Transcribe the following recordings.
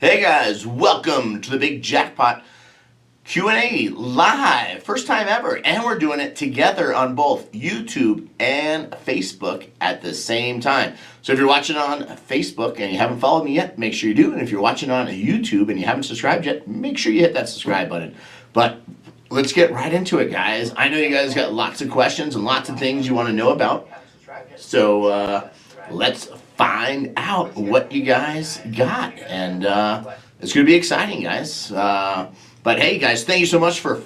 Hey guys, welcome to the Big Jackpot Q&A live, first time ever, and we're doing it together on both YouTube and Facebook at the same time. So if you're watching on Facebook and you haven't followed me yet, make sure you do, and if you're watching on YouTube and you haven't subscribed yet, make sure you hit that subscribe button. But let's get right into it, guys. I know you guys got lots of questions and lots of things you want to know about, so let's find out what you guys got, and it's going to be exciting, guys. But hey, guys, thank you so much for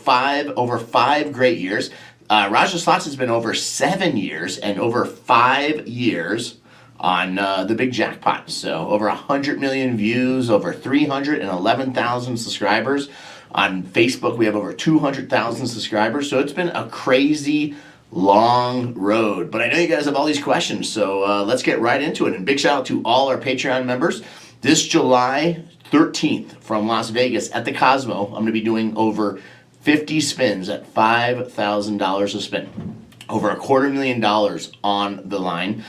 over five great years. Raja Slots has been over 7 years and over 5 years on the Big Jackpot. So over 100 million views, over 311,000 subscribers. On Facebook, we have over 200,000 subscribers. So it's been a crazy long road, but I know you guys have all these questions, so let's get right into it. And big shout out to all our Patreon members. This July 13th from Las Vegas at the Cosmo, I'm going to be doing over 50 spins at $5,000 a spin. Over $250,000 on the line.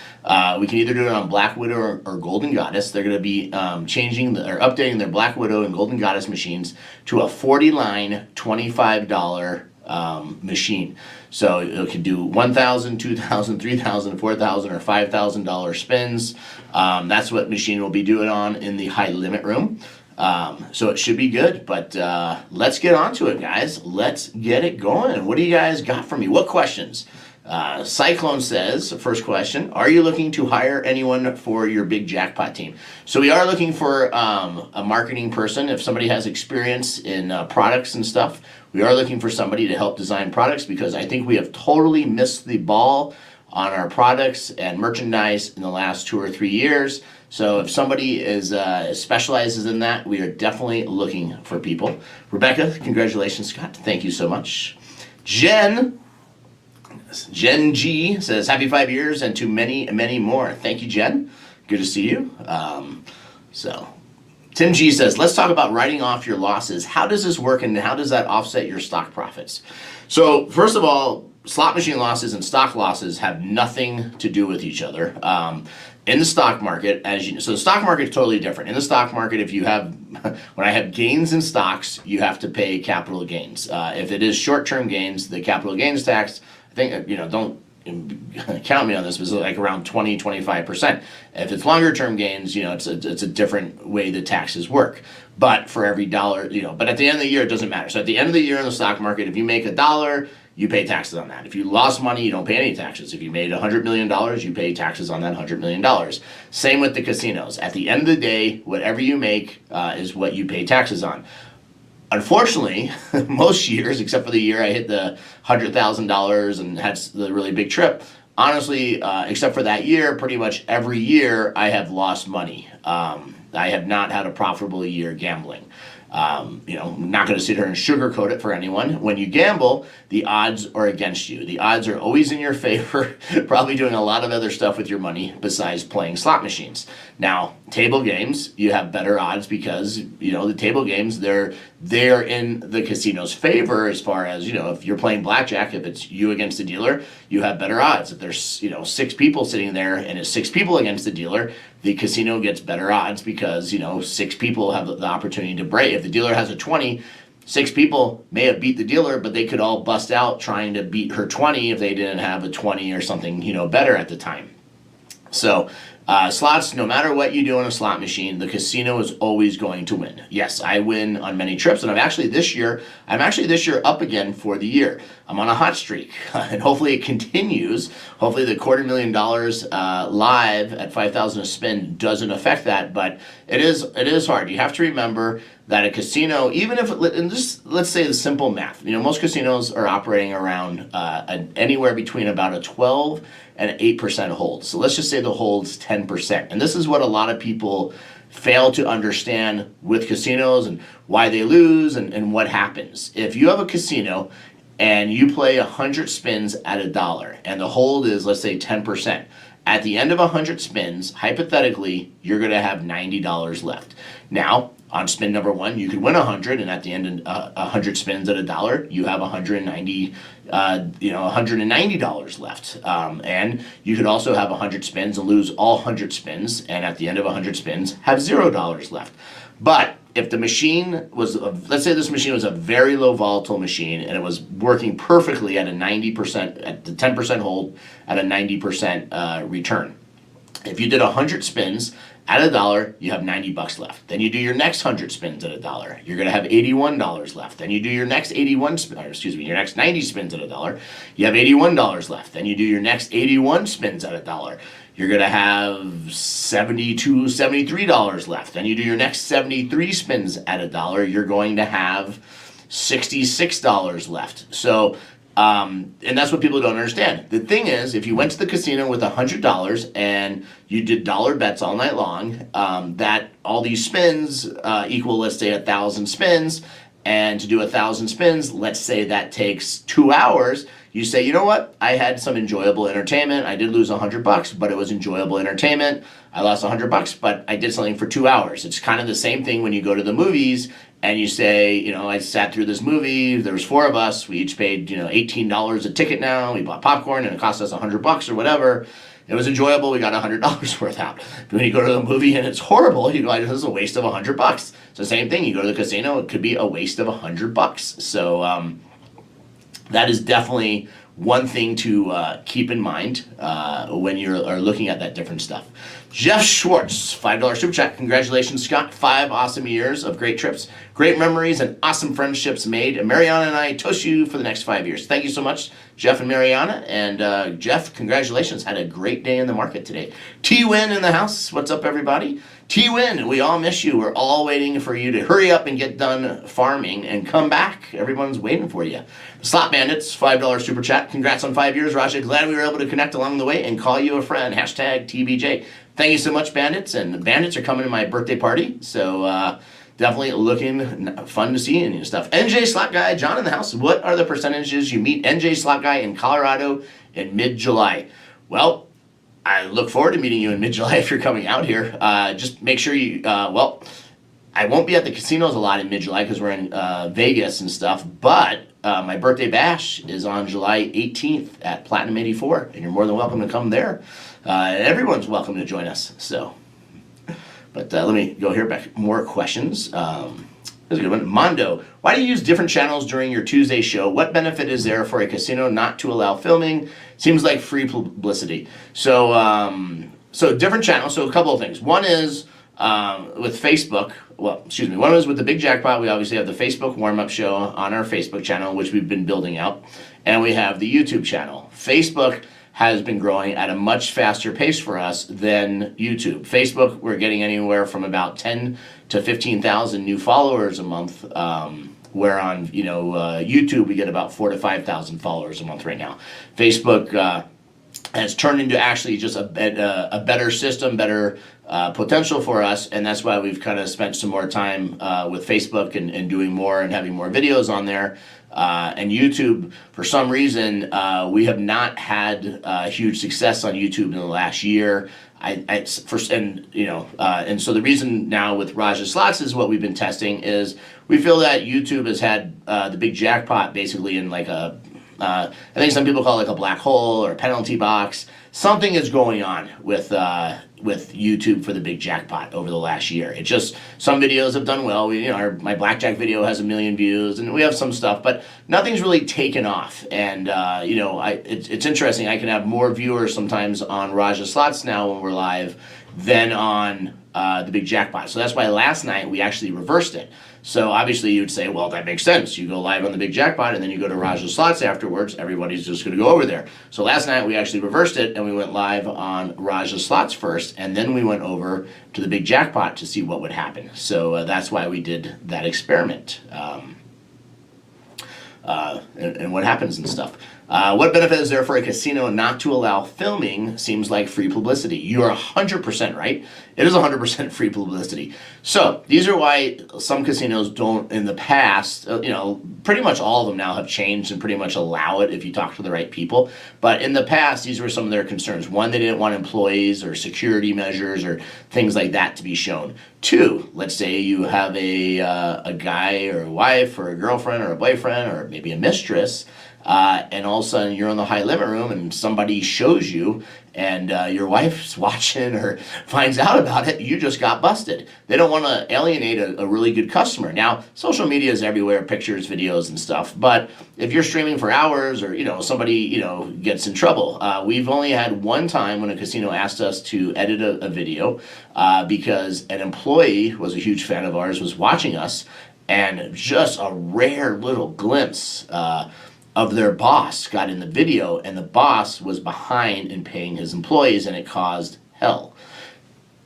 We can either do it on Black Widow or Golden Goddess. They're going to be updating their Black Widow and Golden Goddess machines to a 40-line $25 machine. So it can do $1,000, $2,000, $3,000, $4,000, or $5,000 spins. That's what machine we'll be doing on in the high limit room. So it should be good, but let's get on to it, guys. Let's get it going. What do you guys got for me? What questions? Cyclone says, first question, are you looking to hire anyone for your Big Jackpot team? So we are looking for a marketing person. If somebody has experience in products and stuff, we are looking for somebody to help design products, because I think we have totally missed the ball on our products and merchandise in the last 2 or 3 years. So if somebody specializes in that, we are definitely looking for people. Rebecca, congratulations, Scott. Thank you so much. Jen G says, happy 5 years and to many, many more. Thank you, Jen. Good to see you. Tim G says, let's talk about writing off your losses. How does this work, and how does that offset your stock profits? So first of all, slot machine losses and stock losses have nothing to do with each other. In the stock market, as you know, so the stock market is totally different. In the stock market, when I have gains in stocks, you have to pay capital gains. If it is short-term gains, the capital gains tax, I think, don't count me on this, but it's like around 20-25%. If it's longer-term gains, it's a different way the taxes work. But for every dollar, but at the end of the year, it doesn't matter. So at the end of the year in the stock market, if you make $1, you pay taxes on that. If you lost money, you don't pay any taxes. If you made $100 million, you pay taxes on that $100 million. Same with the casinos. At the end of the day, whatever you make is what you pay taxes on. Unfortunately, most years, except for the year I hit the $100,000 and had the really big trip, honestly, except for that year, pretty much every year I have lost money. I have not had a profitable year gambling. I'm not going to sit here and sugarcoat it for anyone. When you gamble, the odds are against you. The odds are always in your favor, probably doing a lot of other stuff with your money besides playing slot machines. Now, table games, you have better odds because, the table games, they're in the casino's favor as far as, if you're playing blackjack, if it's you against the dealer, you have better odds. If there's, 6 people sitting there and it's 6 people against the dealer, the casino gets better odds because, 6 people have the opportunity to break. If the dealer has a 20, 6 people may have beat the dealer, but they could all bust out trying to beat her 20 if they didn't have a 20 or something, better at the time. So slots, no matter what you do on a slot machine, the casino is always going to win. Yes, I win on many trips, and I'm actually this year up again for the year. I'm on a hot streak, and hopefully it continues. Hopefully the $250,000 live at $5,000 a spin doesn't affect that, but it is hard. You have to remember that a casino, even if, and just let's say the simple math, most casinos are operating around anywhere between about a 12 and 8% hold. So let's just say the hold's 10%. And this is what a lot of people fail to understand with casinos and why they lose and what happens. If you have a casino and you play 100 spins at $1 and the hold is, let's say, 10%, at the end of 100 spins, hypothetically, you're going to have $90 left. Now, on spin number 1, you could win 100, and at the end of 100 spins at $1, you have $190 left. And you could also have 100 spins and lose all 100 spins, and at the end of 100 spins, have $0 left. But if the machine was, let's say this machine was a very low volatile machine and it was working perfectly at a 90%, at the 10% hold, at a 90% return. If you did 100 spins at $1, you have $90 left. Then you do your next 100 spins at $1, you're going to have $81 left. Then you do your next your next 90 spins at $1, you have $81 left. Then you do your next 81 spins at $1. You're going to have $73 left. Then you do your next 73 spins at $1, you're going to have $66 left. So, and that's what people don't understand. The thing is, if you went to the casino with $100 and you did dollar bets all night long, that all these spins equal, let's say, 1,000 spins. And to do 1,000 spins, let's say that takes 2 hours. You say, you know what? I had some enjoyable entertainment. I did lose $100, but it was enjoyable entertainment. I lost $100, but I did something for 2 hours. It's kind of the same thing when you go to the movies and you say, you know, I sat through this movie. There was 4 of us. We each paid, you know, $18 a ticket now. We bought popcorn and it cost us $100 or whatever. It was enjoyable. We got $100 worth out. But when you go to the movie and it's horrible, you go, this is a waste of $100. It's the same thing. You go to the casino, it could be a waste of $100. So that is definitely one thing to keep in mind when you're looking at that different stuff. Jeff Schwartz, $5 super chat. Congratulations, Scott. 5 awesome years of great trips, great memories, and awesome friendships made. And Mariana and I toast you for the next 5 years. Thank you so much, Jeff and Mariana. And Jeff, congratulations. Had a great day in the market today. T-Win in the house. What's up, everybody? T-Win, we all miss you. We're all waiting for you to hurry up and get done farming and come back. Everyone's waiting for you. The Slot Bandits, $5 super chat. Congrats on 5 years, Raja. Glad we were able to connect along the way and call you a friend. Hashtag TBJ. Thank you so much, Bandits. And the Bandits are coming to my birthday party. So definitely looking fun to see and stuff. NJ Slot Guy, John in the house. What are the percentages you meet NJ Slot Guy in Colorado in mid-July? Well, I look forward to meeting you in mid-July if you're coming out here. Just make sure you, well, I won't be at the casinos a lot in mid-July because we're in Vegas and stuff, but my birthday bash is on July 18th at Platinum 84, and you're more than welcome to come there. Everyone's welcome to join us. So, but let me go here back. More questions. That's a good one. Mondo, why do you use different channels during your Tuesday show? What benefit is there for a casino not to allow filming? Seems like free publicity. So, so different channels. So a couple of things. One is with Facebook. Well, excuse me. One is with the Big Jackpot. We obviously have the Facebook warm-up show on our Facebook channel, which we've been building out, and we have the YouTube channel. Facebook has been growing at a much faster pace for us than YouTube. Facebook, we're getting anywhere from about 10 to 15,000 new followers a month, where on YouTube we get about 4,000 to 5,000 followers a month right now. Facebook has turned into actually just a better system, better potential for us, and that's why we've kind of spent some more time with Facebook and doing more and having more videos on there. And YouTube, for some reason, we have not had huge success on YouTube in the last year. And so the reason now with Raja Slots is what we've been testing is we feel that YouTube has had the Big Jackpot basically in like a, I think some people call it like a black hole or a penalty box. Something is going on with YouTube for the Big Jackpot over the last year. It just, some videos have done well. My blackjack video has 1 million views, and we have some stuff, but nothing's really taken off. And it's interesting. I can have more viewers sometimes on Raja Slots now when we're live than on the Big Jackpot. So that's why last night we actually reversed it. So obviously you'd say, well, that makes sense. You go live on the Big Jackpot and then you go to Raja Slots afterwards. Everybody's just going to go over there. So last night we actually reversed it and we went live on Raja Slots first, and then we went over to the Big Jackpot to see what would happen. So that's why we did that experiment. And what happens and stuff. What benefit is there for a casino not to allow filming? Seems like free publicity. You are 100% right. It is 100% free publicity. So these are why some casinos don't in the past, pretty much all of them now have changed and pretty much allow it if you talk to the right people. But in the past, these were some of their concerns. One, they didn't want employees or security measures or things like that to be shown. Two, let's say you have a guy or a wife or a girlfriend or a boyfriend or maybe a mistress and all of a sudden you're in the high limit room and somebody shows you, and your wife's watching or finds out about it, you just got busted. They don't want to alienate a really good customer. Now, social media is everywhere, pictures, videos, and stuff. But if you're streaming for hours, or somebody gets in trouble, we've only had one time when a casino asked us to edit a video because an employee was a huge fan of ours, was watching us, and just a rare little glimpse of their boss got in the video, and the boss was behind in paying his employees, and it caused hell.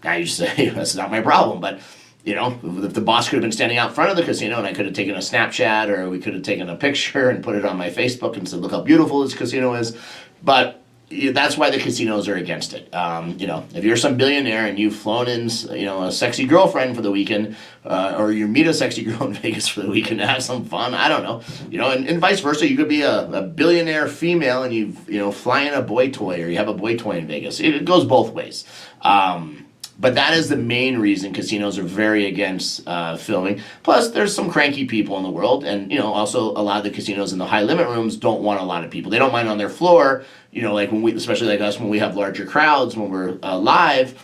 Now you say, that's not my problem, but if the boss could have been standing out front of the casino and I could have taken a Snapchat, or we could have taken a picture and put it on my Facebook and said, look how beautiful this casino is. But that's why the casinos are against it. If you're some billionaire and you've flown in, a sexy girlfriend for the weekend, or you meet a sexy girl in Vegas for the weekend to have some fun, I don't know, and vice versa. You could be a billionaire female and you fly in a boy toy, or you have a boy toy in Vegas. It goes both ways. But that is the main reason casinos are very against filming. Plus, there's some cranky people in the world, and also a lot of the casinos in the high limit rooms don't want a lot of people. They don't mind on their floor, like especially like us, when we have larger crowds when we're live.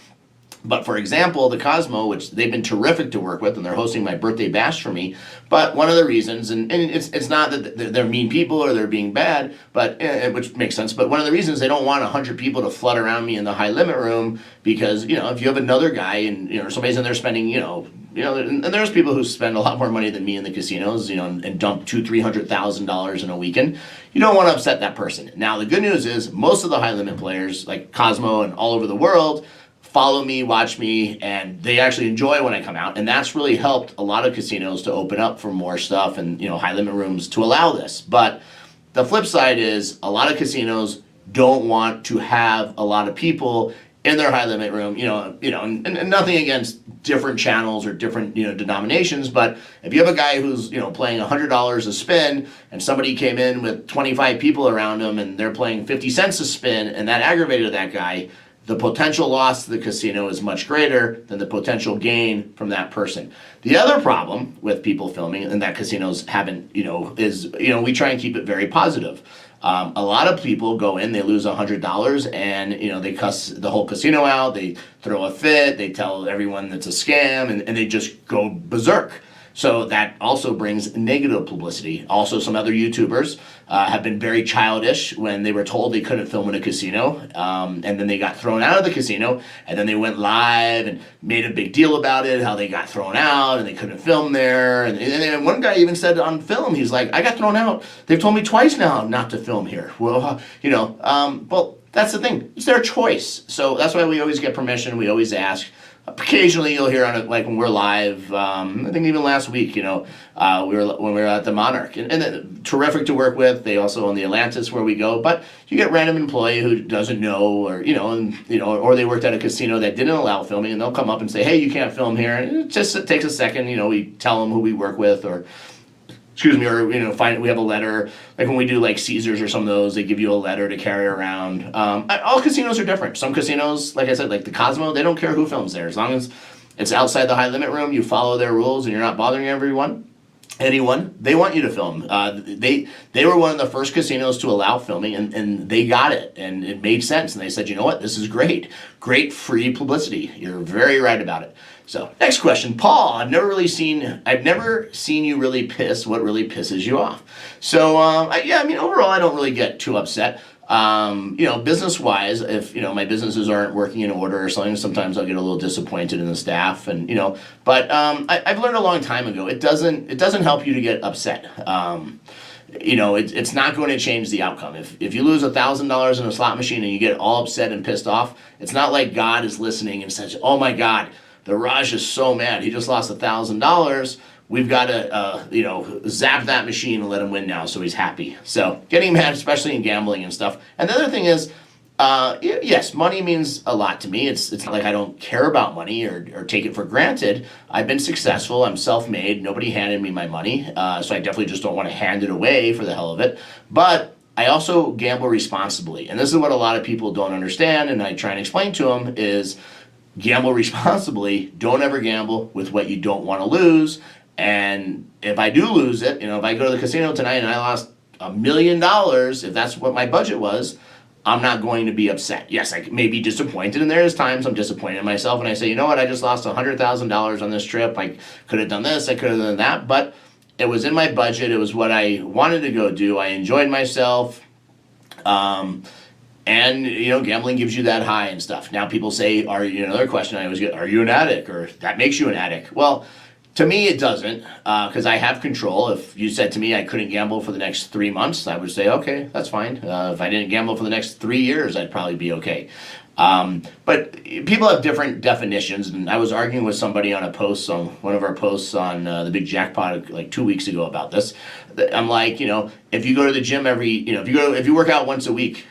But for example, the Cosmo, which they've been terrific to work with, and they're hosting my birthday bash for me. But one of the reasons, and it's not that they're mean people or they're being bad, but which makes sense. But one of the reasons they don't want 100 people to flood around me in the high limit room, because if you have another guy and somebody's in there spending and there's people who spend a lot more money than me in the casinos, and dump $200,000-$300,000 in a weekend. You don't want to upset that person. Now the good news is most of the high limit players, like Cosmo and all over the world, follow me, watch me, and they actually enjoy when I come out. And that's really helped a lot of casinos to open up for more stuff and, high limit rooms to allow this. But the flip side is a lot of casinos don't want to have a lot of people in their high limit room, and nothing against different channels or different, denominations. But if you have a guy who's, playing $100 a spin, and somebody came in with 25 people around him and they're playing 50 cents a spin, and that aggravated that guy, the potential loss to the casino is much greater than the potential gain from that person. The other problem with people filming, and that casinos haven't, is, we try and keep it very positive. A lot of people go in, they lose $100, and, they cuss the whole casino out, they throw a fit, they tell everyone it's a scam, and they just go berserk. So that also brings negative publicity. Also, some other YouTubers have been very childish when they were told they couldn't film in a casino, and then they got thrown out of the casino, and then they went live and made a big deal about it, how they got thrown out and they couldn't film there. And one guy even said on film, he's like, I got thrown out. They've told me twice now not to film here. Well, well, that's the thing. It's their choice. So that's why we always get permission. We always ask. Occasionally you'll hear on it, like when we're live, I think even last week, when we were at the Monarch, and terrific to work with. They also own the Atlantis where we go, but you get random employee who doesn't know, or or they worked at a casino that didn't allow filming, and they'll come up and say, hey, you can't film here. And it takes a second, we tell them who we work with, or we have a letter, like when we do like Caesars or some of those, they give you a letter to carry around. All casinos are different. Some casinos, like I said, like the Cosmo, they don't care who films there. As long as it's outside the high limit room, you follow their rules and you're not bothering anyone, they want you to film. They were one of the first casinos to allow filming, and they got it, and it made sense. And they said, you know what, this is great free publicity. You're very right about it. So next question, Paul. I've never seen you really piss. What really pisses you off? So overall, I don't really get too upset. Business wise, if my businesses aren't working in order or something, sometimes I'll get a little disappointed in the staff, and But I've learned a long time ago. It doesn't help you to get upset. It's not going to change the outcome. If you lose $1,000 in a slot machine and you get all upset and pissed off, it's not like God is listening and says, oh my God, the Raj is so mad. He just lost $1,000. We've got to, zap that machine and let him win now so he's happy. So getting mad, especially in gambling and stuff. And the other thing is, yes, money means a lot to me. It's not like I don't care about money or take it for granted. I've been successful. I'm self-made. Nobody handed me my money. So I definitely just don't want to hand it away for the hell of it. But I also gamble responsibly. And this is what a lot of people don't understand, and I try and explain to them is, gamble responsibly. Don't ever gamble with what you don't want to lose. And if I do lose it, if I go to the casino tonight and I lost $1 million, if that's what my budget was, I'm not going to be upset. Yes, I may be disappointed, and there's times I'm disappointed in myself, and I say, you know what, I just lost $100,000 on this trip. I could have done this, I could have done that, but it was in my budget. It was what I wanted to go do. I enjoyed myself. And, gambling gives you that high and stuff. Now people say, another question I always get, are you an addict? Or that makes you an addict. Well, to me, it doesn't, because I have control. If you said to me I couldn't gamble for the next 3 months, I would say, okay, that's fine. If I didn't gamble for the next 3 years, I'd probably be okay. But people have different definitions, and I was arguing with somebody on one of our posts on the Big Jackpot like 2 weeks ago about this. I'm like, if you go to the gym if you work out once a week,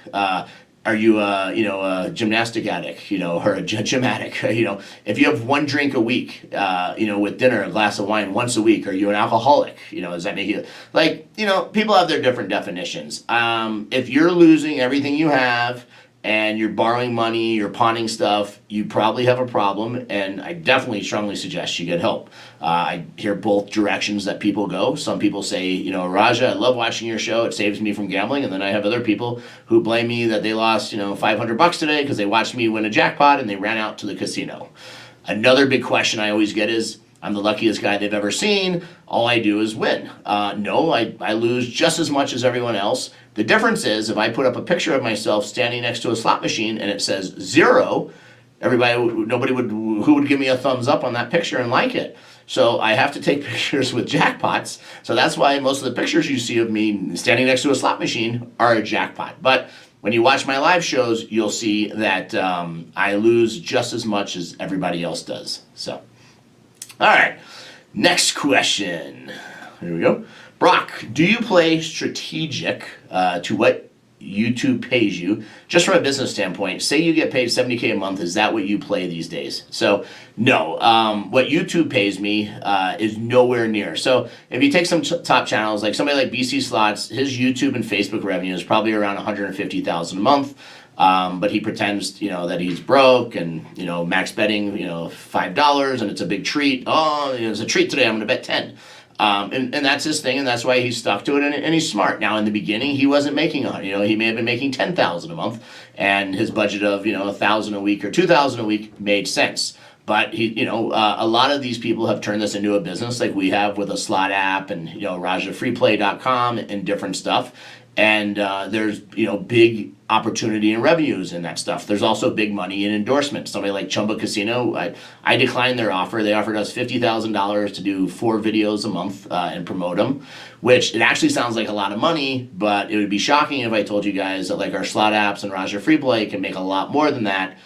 are you a gymnastic addict, or a gym addict? If you have one drink a week, with dinner, a glass of wine once a week, are you an alcoholic? Does that make you people have their different definitions. If you're losing everything you have and you're borrowing money, you're pawning stuff, you probably have a problem, and I definitely strongly suggest you get help. I hear both directions that people go. Some people say, Raja, I love watching your show, it saves me from gambling, and then I have other people who blame me that they lost, $500 today because they watched me win a jackpot and they ran out to the casino. Another big question I always get is, I'm the luckiest guy they've ever seen. All I do is win. No, I lose just as much as everyone else. The difference is if I put up a picture of myself standing next to a slot machine and it says 0, who would give me a thumbs up on that picture and like it? So I have to take pictures with jackpots. So that's why most of the pictures you see of me standing next to a slot machine are a jackpot. But when you watch my live shows, you'll see that I lose just as much as everybody else does. So, all right, next question. Here we go. Brock, do you play strategic to what YouTube pays you? Just from a business standpoint, say you get paid $70K a month, is that what you play these days? So no, what YouTube pays me is nowhere near. So if you take some top channels, like somebody like BC Slots, his YouTube and Facebook revenue is probably around $150,000 a month. But he pretends, that he's broke and, max betting, $5 and it's a big treat. Oh, it's a treat today, I'm going to bet 10. And that's his thing, and that's why he's stuck to it, and he's smart. Now, in the beginning, he wasn't making he may have been making $10,000 a month, and his budget of, $1,000 a week or $2,000 a week made sense. But a lot of these people have turned this into a business, like we have with a slot app and RajaFreePlay.com and different stuff. And there's big opportunity and revenues in that stuff. There's also big money in endorsements. Somebody like Chumba Casino, I declined their offer. They offered us $50,000 to do 4 videos a month and promote them, which it actually sounds like a lot of money, but it would be shocking if I told you guys that like our slot apps and Raja Free Play can make a lot more than that.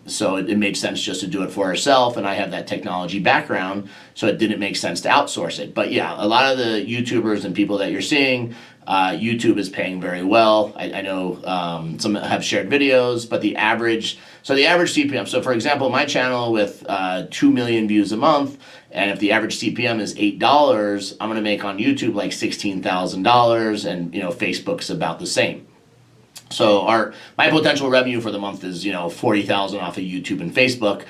So it made sense just to do it for ourselves, and I have that technology background, so it didn't make sense to outsource it. But yeah, a lot of the YouTubers and people that you're seeing, YouTube is paying very well. I know some have shared videos, but the average CPM, so for example, my channel with 2 million views a month, and if the average CPM is $8, I'm going to make on YouTube like $16,000, and Facebook's about the same. So my potential revenue for the month is $40,000 off of YouTube and Facebook.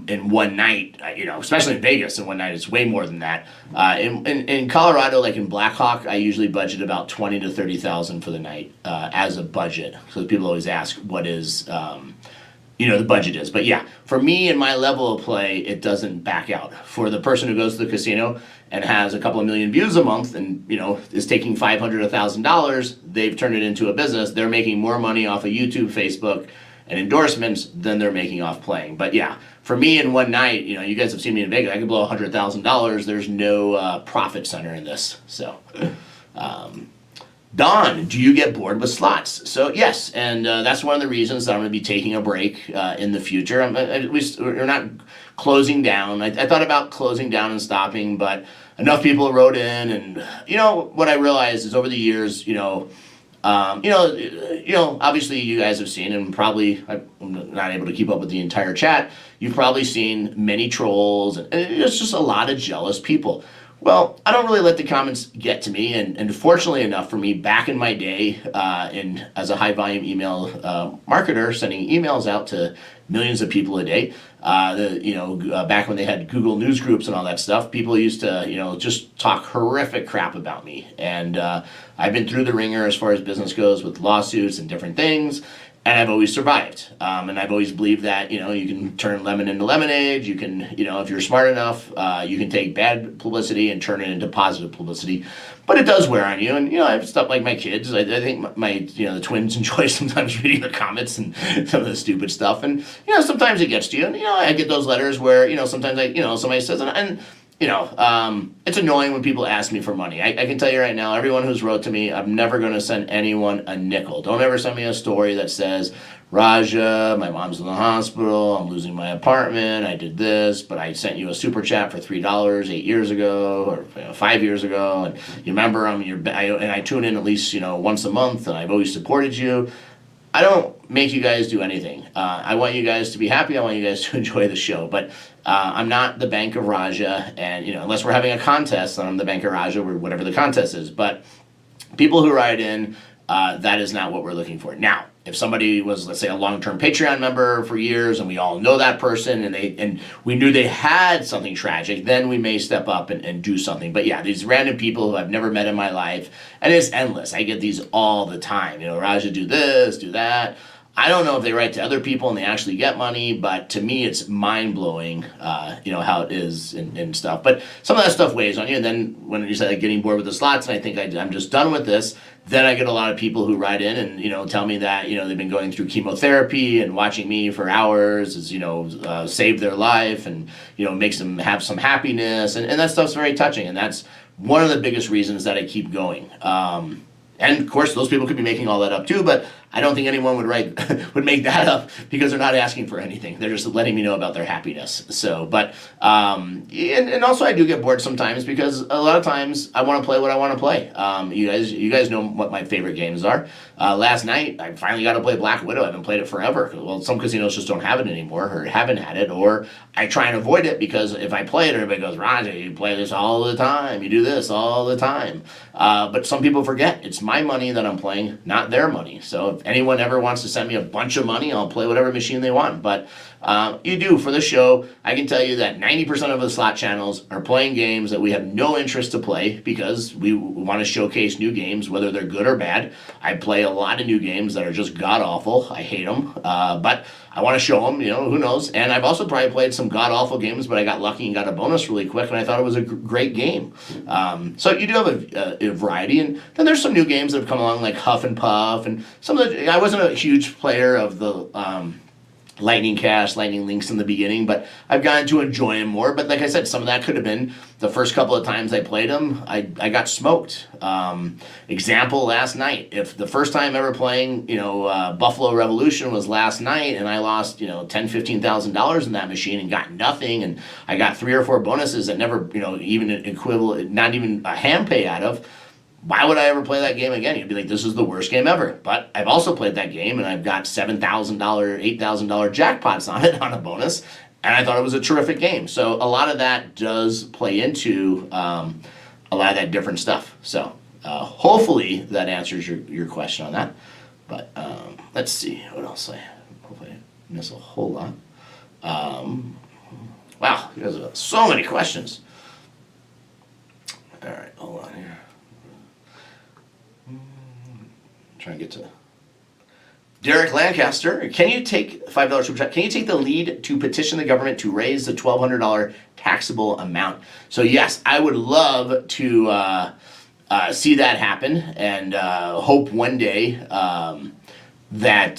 In one night, especially in Vegas, in one night it's way more than that. In Colorado, like in Blackhawk, I usually budget about $20,000 to $30,000 for the night as a budget. So people always ask what is the budget is. But yeah, for me and my level of play, it doesn't back out. For the person who goes to the casino and has a couple of million views a month and is taking $500 to $1,000, they've turned it into a business. They're making more money off of YouTube, Facebook, and endorsements than they're making off playing. But yeah, for me in one night, you guys have seen me in Vegas, I can blow $100,000. There's no profit center in this. So, Don, do you get bored with slots? So yes, and that's one of the reasons that I'm going to be taking a break in the future. We're not closing down. I thought about closing down and stopping, but enough people wrote in, and what I realized is over the years, obviously you guys have seen, and probably I'm not able to keep up with the entire chat. You've probably seen many trolls, and it's just a lot of jealous people. Well, I don't really let the comments get to me, and fortunately enough for me, back in my day, as a high volume email marketer, sending emails out to millions of people a day, Back when they had Google News groups and all that stuff, people used to, just talk horrific crap about me. And I've been through the ringer as far as business goes with lawsuits and different things. And I've always survived. And I've always believed that, you can turn lemon into lemonade. You can, if you're smart enough, you can take bad publicity and turn it into positive publicity. But it does wear on you. And, I have stuff like my kids. I think the twins enjoy sometimes reading the comments and some of the stupid stuff. And, sometimes it gets to you. And, I get those letters where, sometimes somebody says, it's annoying when people ask me for money. I can tell you right now, everyone who's wrote to me, I'm never going to send anyone a nickel. Don't ever send me a story that says, Raja, my mom's in the hospital, I'm losing my apartment, I did this, but I sent you a super chat for $3 8 years ago or 5 years ago, and you remember and I tune in at least once a month, and I've always supported you. I don't make you guys do anything. I want you guys to be happy. I want you guys to enjoy the show. But I'm not the Bank of Raja, and unless we're having a contest, then I'm the Bank of Raja or whatever the contest is. But people who write in, that is not what we're looking for. Now, if somebody was, let's say, a long-term Patreon member for years, and we all know that person, and we knew they had something tragic, then we may step up and do something. But yeah, these random people who I've never met in my life, and it's endless. I get these all the time. Raja, do this, do that. I don't know if they write to other people and they actually get money, but to me it's mind-blowing, how it is and stuff. But some of that stuff weighs on you, and then when you say getting bored with the slots, and I think I'm just done with this, then I get a lot of people who write in and, tell me that, they've been going through chemotherapy and watching me for hours has, saved their life and, makes them have some happiness, and that stuff's very touching, and that's one of the biggest reasons that I keep going. And of course, those people could be making all that up too, but I don't think anyone would make that up because they're not asking for anything. They're just letting me know about their happiness. So, but and also I do get bored sometimes because a lot of times I want to play what I want to play. You guys know what my favorite games are. Last night I finally got to play Black Widow. I haven't played it forever. Well, some casinos just don't have it anymore or haven't had it, or I try and avoid it because if I play it, everybody goes, Raja, you play this all the time. You do this all the time. But some people forget it's my money that I'm playing, not their money. So if anyone ever wants to send me a bunch of money, I'll play whatever machine they want. But you do for the show. I can tell you that 90% of the slot channels are playing games that we have no interest to play because we want to showcase new games, whether they're good or bad. I play a lot of new games that are just god-awful. I hate them. But I want to show them, who knows. And I've also probably played some god-awful games, but I got lucky and got a bonus really quick, and I thought it was a great game. So you do have a variety. And then there's some new games that have come along, like Huff N Puff. And I wasn't a huge player of the Lightning Cash, Lightning Links in the beginning, but I've gotten to enjoy them more. But like I said, some of that could have been the first couple of times I played them, I got smoked. Example, last night. If the first time ever playing, Buffalo Revolution was last night, and I lost, $10,000-$15,000 in that machine and got nothing, and I got 3 or 4 bonuses that never, even an equivalent, not even a hand pay out of. Why would I ever play that game again? You'd be like, this is the worst game ever. But I've also played that game, and I've got $7,000, $8,000 jackpots on it on a bonus, and I thought it was a terrific game. So a lot of that does play into a lot of that different stuff. So hopefully that answers your question on that. But let's see what else hopefully I miss a whole lot. Wow, you guys have so many questions. All right, hold on here. Trying to get to Derek Lancaster. Can you take $5 super chat? Can you take the lead to petition the government to raise the $1,200 taxable amount? So yes, I would love to see that happen, and hope one day that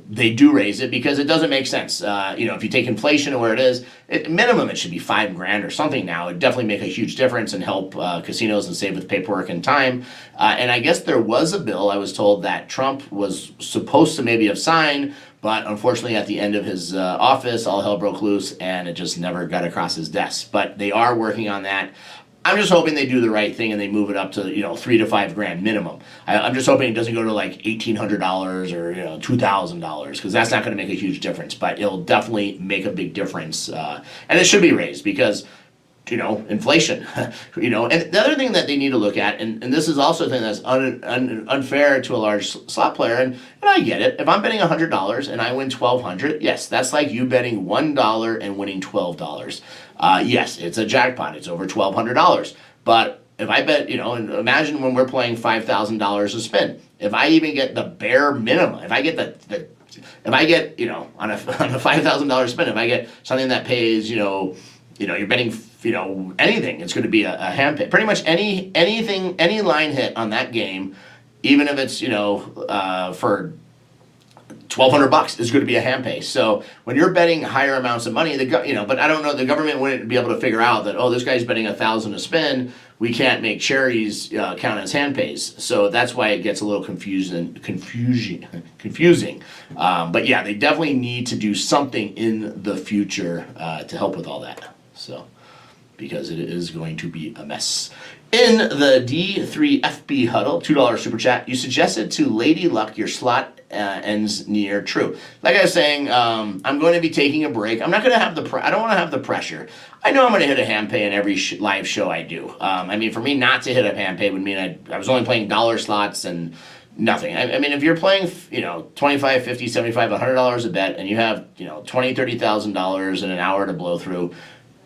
they do raise it, because it doesn't make sense. If you take inflation and where it is, minimum it should be $5,000 or something now. It'd definitely make a huge difference and help casinos and save with paperwork and time. And I guess there was a bill, I was told, that Trump was supposed to maybe have signed, but unfortunately at the end of his office, all hell broke loose and it just never got across his desk. But they are working on that. I'm just hoping they do the right thing and they move it up to $3,000 to $5,000 minimum. I'm just hoping it doesn't go to like $1,800 or $2,000, because that's not going to make a huge difference. But it'll definitely make a big difference, and it should be raised, because inflation. And the other thing that they need to look at, and this is also a thing that's unfair to a large slot player, and I get it. If I'm betting $100 and I win $1,200, yes, that's like you betting $1 and winning $12. Yes, it's a jackpot. It's over $1,200. But if I bet, and imagine when we're playing $5,000 a spin. If I even get the bare minimum, if I get if I get, on a $5,000 spin, if I get something that pays, you're betting, anything, it's going to be a hand pay. Pretty much anything, any line hit on that game, even if it's, for $1,200 is going to be a hand pay. So when you're betting higher amounts of money, but I don't know, the government wouldn't be able to figure out that, this guy's betting $1,000 a spin. We can't make charities count as hand pays. So that's why it gets a little confusing. But yeah, they definitely need to do something in the future to help with all that. So, because it is going to be a mess. In the D3FB huddle, $2 super chat, you suggested to Lady Luck your slot ends near true. Like I was saying, I'm going to be taking a break. I'm not going to have I don't want to have the pressure. I know I'm going to hit a hand pay in every live show I do. For me not to hit a hand pay would mean I was only playing dollar slots and nothing. If you're playing, $25, $50, $75, $100 a bet, and you have, $20,000, $30,000 in an hour to blow through,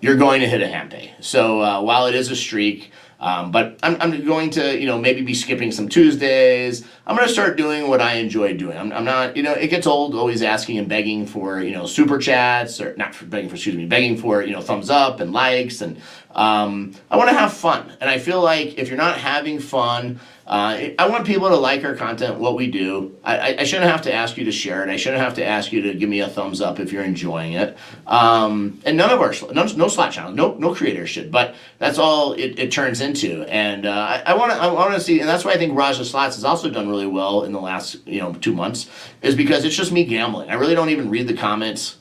you're going to hit a hand pay. So while it is a streak, but I'm going to, maybe be skipping some Tuesdays. I'm going to start doing what I enjoy doing. I'm not, it gets old always asking and begging for, super chats, or not for begging for, begging for, thumbs up and likes. And I want to have fun. And I feel like if you're not having fun, I want people to like our content, what we do. I shouldn't have to ask you to share it. I shouldn't have to ask you to give me a thumbs up if you're enjoying it. And none of no slot channel, no creators should. But that's all it turns into. And I want to see, and that's why I think Raja Slots has also done really well in the last 2 months, is because it's just me gambling. I really don't even read the comments.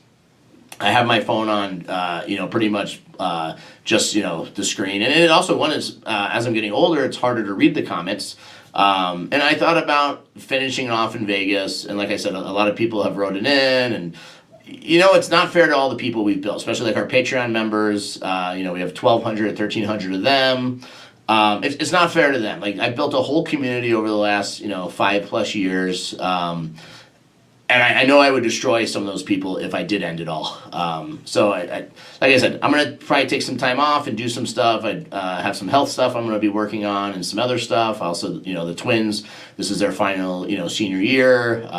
I have my phone on, pretty much just, the screen. And it also, one is, as I'm getting older, it's harder to read the comments. And I thought about finishing off in Vegas. And like I said, a lot of people have wrote it in. And, it's not fair to all the people we've built, especially like our Patreon members. We have 1,200, 1,300 of them. It's not fair to them. Like, I built a whole community over the last, 5+ years. And I know I would destroy some of those people if I did end it all. So, like I said, I'm going to probably take some time off and do some stuff. I have some health stuff I'm going to be working on and some other stuff. Also, the twins, this is their final, senior year.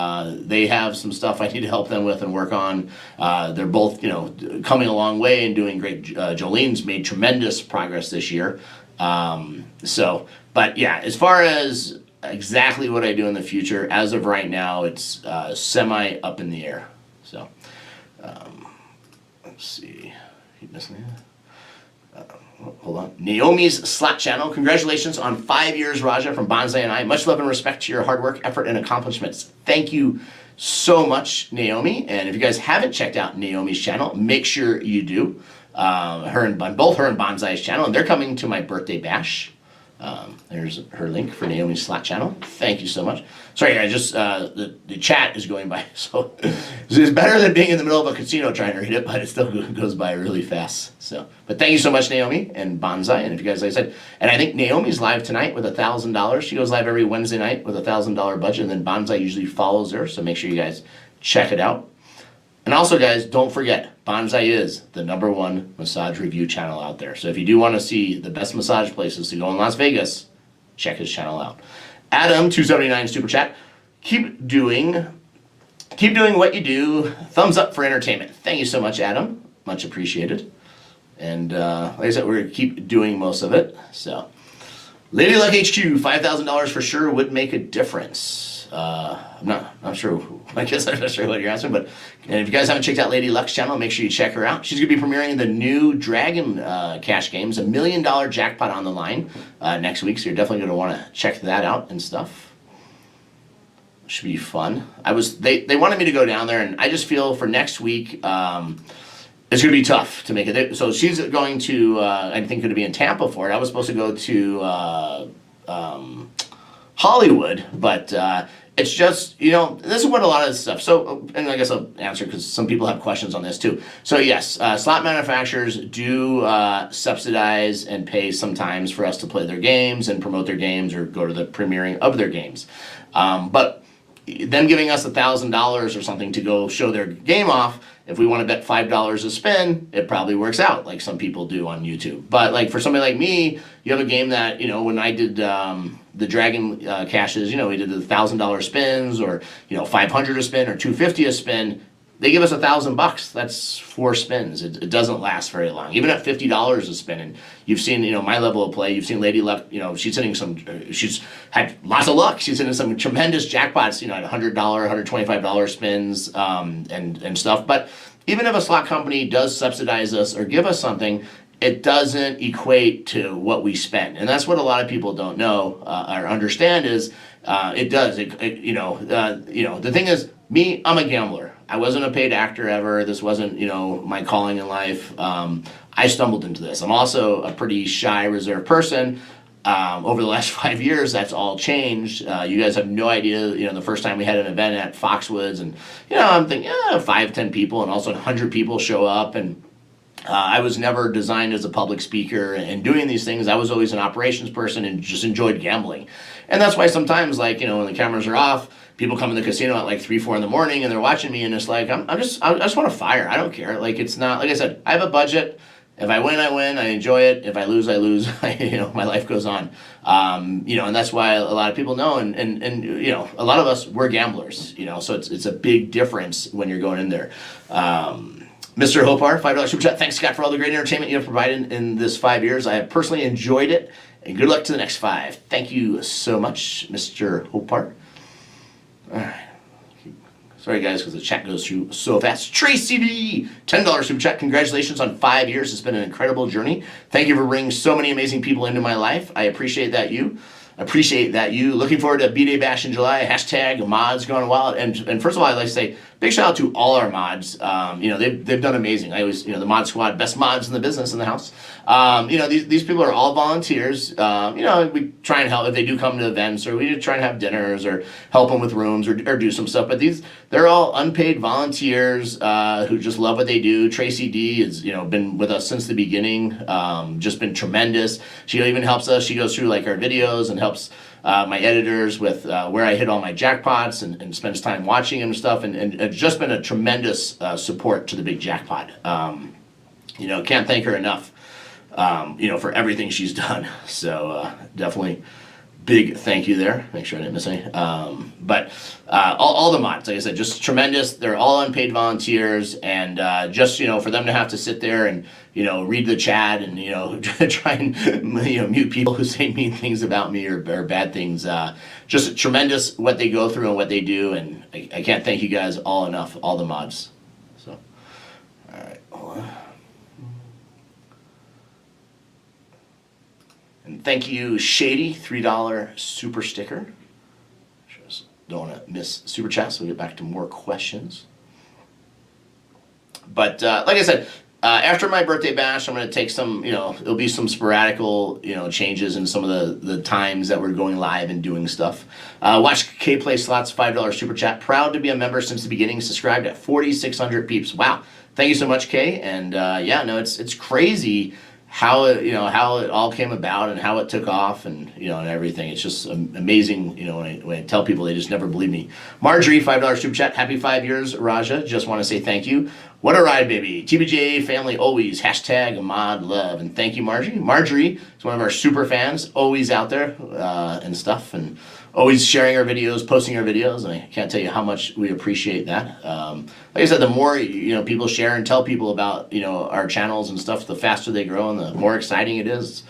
They have some stuff I need to help them with and work on. They're both, coming a long way and doing great. Jolene's made tremendous progress this year. But yeah, as far as exactly what I do in the future, as of right now, it's semi up in the air. So, let's see. Keep missing it. Hold on. Naomi's Slot Channel. Congratulations on 5 years, Raja, from Bonsai and I. Much love and respect to your hard work, effort, and accomplishments. Thank you so much, Naomi. And if you guys haven't checked out Naomi's channel, make sure you do. Both her and Bonsai's channel, and they're coming to my birthday bash. There's her link for Naomi's Slot channel. Thank you so much. Sorry, I just the chat is going by, so it's better than being in the middle of a casino trying to read it, but it still goes by really fast. So, but thank you so much, Naomi and Bonsai. And if you guys, like I said, and I think Naomi's live tonight with $1,000. She goes live every Wednesday night with $1,000 budget, and then Bonsai usually follows her. So make sure you guys check it out. And also, guys, don't forget, Bonsai is the #1 massage review channel out there. So if you do want to see the best massage places to go in Las Vegas, check his channel out. Adam, 279 Super Chat. Keep doing what you do. Thumbs up for entertainment. Thank you so much, Adam. Much appreciated. And like I said, we're going to keep doing most of it. So, Lady Luck HQ, $5,000 for sure would make a difference. I'm not sure. I guess I'm not sure what you're asking, but if you guys haven't checked out Lady Luck's channel, make sure you check her out. She's going to be premiering the new Dragon Cash games, $1 million jackpot on the line next week. So you're definitely going to want to check that out and stuff. Should be fun. They wanted me to go down there, and I just feel for next week it's going to be tough to make it. So she's going to I think going to be in Tampa for it. I was supposed to go to Hollywood, but It's just, this is what a lot of this stuff. So, and I guess I'll answer because some people have questions on this too. So yes, slot manufacturers do subsidize and pay sometimes for us to play their games and promote their games or go to the premiering of their games. But them giving us $1,000 or something to go show their game off, if we want to bet $5 a spin, it probably works out like some people do on YouTube. But like for somebody like me, you have a game that, when I did the Dragon caches, we did the $1,000 spins or, 500 a spin or 250 a spin. They give us $1,000. That's 4 spins. It doesn't last very long. Even at $50 a spin, and you've seen, my level of play. You've seen Lady Luck. She's hitting some. She's had lots of luck. She's hitting some tremendous jackpots. At $100, $125 spins, and stuff. But even if a slot company does subsidize us or give us something, it doesn't equate to what we spend, and that's what a lot of people don't know or understand. Is it does. The thing is, me, I'm a gambler. I wasn't a paid actor ever. This wasn't, my calling in life. I stumbled into this. I'm also a pretty shy, reserved person. Over the last 5 years, that's all changed. You guys have no idea, the first time we had an event at Foxwoods, and, I'm thinking, 5, 10 people, and also 100 people show up, and I was never designed as a public speaker and doing these things. I was always an operations person and just enjoyed gambling. And that's why sometimes, when the cameras are off, people come in the casino at like 3, 4 in the morning and they're watching me, and it's like, I just want to fire. I don't care. Like, it's not, like I said, I have a budget. If I win, I win. I enjoy it. If I lose, I lose. My life goes on. And that's why a lot of people know, and a lot of us, we're gamblers, so it's a big difference when you're going in there. Mr. Hopar, $5 super chat. Thanks, Scott, for all the great entertainment you have provided in this 5 years. I have personally enjoyed it, and good luck to the next 5. Thank you so much, Mr. Hopar. All right. Sorry, guys, because the chat goes through so fast. Tracy D, $10 super chat. Congratulations on 5 years. It's been an incredible journey. Thank you for bringing so many amazing people into my life. I appreciate that, you. Looking forward to B-Day Bash in July. Hashtag mods going wild. And first of all, I'd like to say big shout out to all our mods. They've done amazing. I always, the mod squad, best mods in the business in the house. These people are all volunteers. We try and help if they do come to events, or we try and have dinners or help them with rooms or do some stuff. But they're all unpaid volunteers who just love what they do. Tracy D has, been with us since the beginning. Just been tremendous. She even helps us. She goes through like our videos and helps my editors with where I hit all my jackpots and spends time watching and stuff, and it's just been a tremendous support to the Big Jackpot. Can't thank her enough, for everything she's done. So definitely big thank you there. Make sure I didn't miss any. But all the mods, like I said, just tremendous. They're all unpaid volunteers, and just for them to have to sit there and read the chat and try and mute people who say mean things about me or bad things. Just tremendous what they go through and what they do, and I can't thank you guys all enough, all the mods. So, all right, hold on. And thank you, Shady, $3 super sticker. Just don't want to miss super chats, so we'll get back to more questions. But like I said, after my birthday bash, I'm going to take some, it'll be some sporadical, changes in some of the times that we're going live and doing stuff. Watch K Play Slots, $5 super chat. Proud to be a member since the beginning. Subscribed at 4,600 peeps. Wow. Thank you so much, Kay. And it's crazy how it all came about and how it took off and and everything. It's just amazing. When I tell people, they just never believe me. Marjorie, $5 super chat. Happy 5 years, Raja. Just want to say thank you. What a ride, baby. TBJ family always. Hashtag mod love. And thank you, Marjorie. Marjorie is one of our super fans, always out there and stuff, and always sharing our videos, posting our videos, and I can't tell you how much we appreciate that. Like I said, the more people share and tell people about our channels and stuff, the faster they grow and the more exciting it is.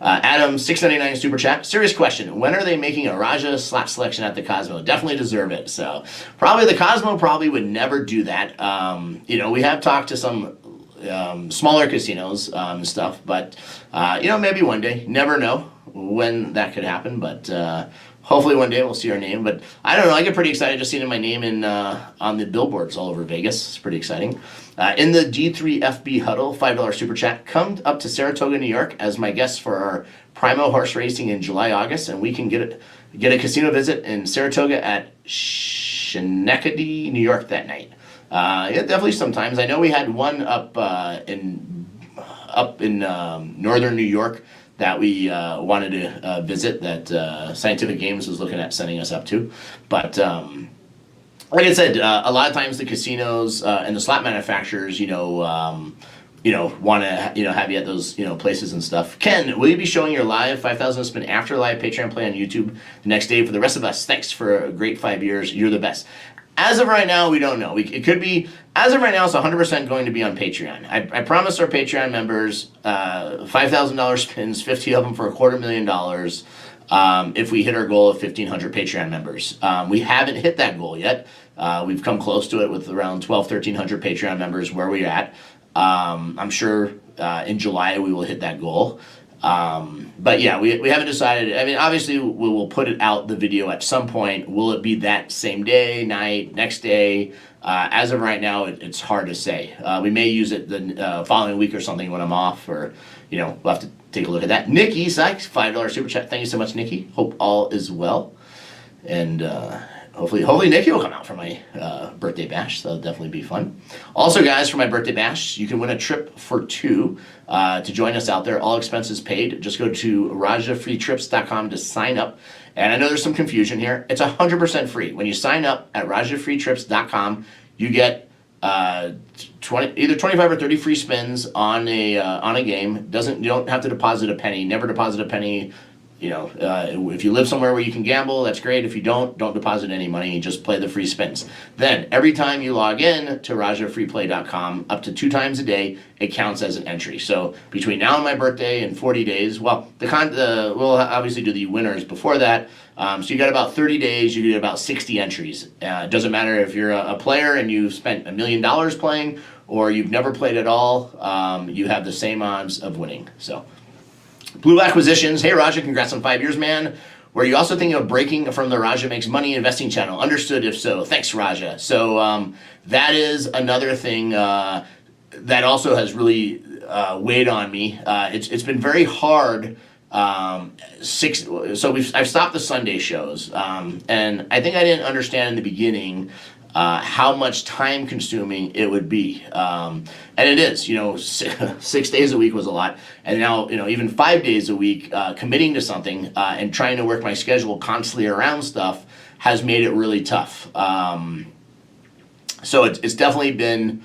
Adam, $6.99 super chat. Serious question. When are they making a Raja slot selection at the Cosmo? Definitely deserve it. So probably the Cosmo would never do that. We have talked to some smaller casinos and stuff. But maybe one day. Never know when that could happen, but hopefully one day we'll see our name. But I don't know. I get pretty excited just seeing my name on the billboards all over Vegas. It's pretty exciting. In the G3FB huddle, $5 super chat. Come up to Saratoga, New York, as my guest for our Primo horse racing in July, August, and we can get a casino visit in Saratoga at Schenectady, New York that night. Definitely sometimes. I know we had one up in northern New York that we wanted to visit, that Scientific Games was looking at sending us up to. But like I said, a lot of times the casinos and the slot manufacturers, want to have you at those places and stuff. Ken, will you be showing your live 5,000 spin after live Patreon play on YouTube the next day for the rest of us? Thanks for a great 5 years. You're the best. As of right now, we don't know. It could be, as of right now, it's 100% going to be on Patreon. I promised our Patreon members $5,000 spins, 50 of them for $250,000 if we hit our goal of 1,500 Patreon members. We haven't hit that goal yet. We've come close to it with around 1,200, 1,300 Patreon members where we're at. I'm sure in July we will hit that goal. But yeah, we haven't decided. I mean, obviously we will put it out, the video, at some point. Will it be that same day, night, next day? As of right now, it's hard to say. We may use it the following week or something when I'm off, or we'll have to take a look at that. Nikki Sykes, $5 super chat. Thank you so much, Nikki. Hope all is well, and hopefully Nikki will come out for my birthday bash. That'll definitely be fun. Also, guys, for my birthday bash, you can win a trip for two to join us out there. All expenses paid. Just go to rajafreetrips.com to sign up. And I know there's some confusion here. It's 100% free. When you sign up at rajafreetrips.com, you get either 25 or 30 free spins on a game. You don't have to deposit a penny. Never deposit a penny. If you live somewhere where you can gamble, that's great. If you don't deposit any money. Just play the free spins. Then every time you log in to rajafreeplay.com, up to 2 times a day, it counts as an entry. So between now and my birthday and 40 days, well, we'll obviously do the winners before that. So you got about 30 days. You get about 60 entries. It doesn't matter if you're a player and you've spent $1 million playing, or you've never played at all. You have the same odds of winning. So. Blue Acquisitions. Hey, Raja, congrats on 5 years, man. Were you also thinking of breaking from the Raja Makes Money investing channel? Understood, if so. Thanks, Raja. So that is another thing that also has really weighed on me. It's been very hard. I've stopped the Sunday shows, and I think I didn't understand in the beginning how much time consuming it would be. And it is, 6 days a week was a lot. And now, even 5 days a week, committing to something and trying to work my schedule constantly around stuff has made it really tough. So it's definitely been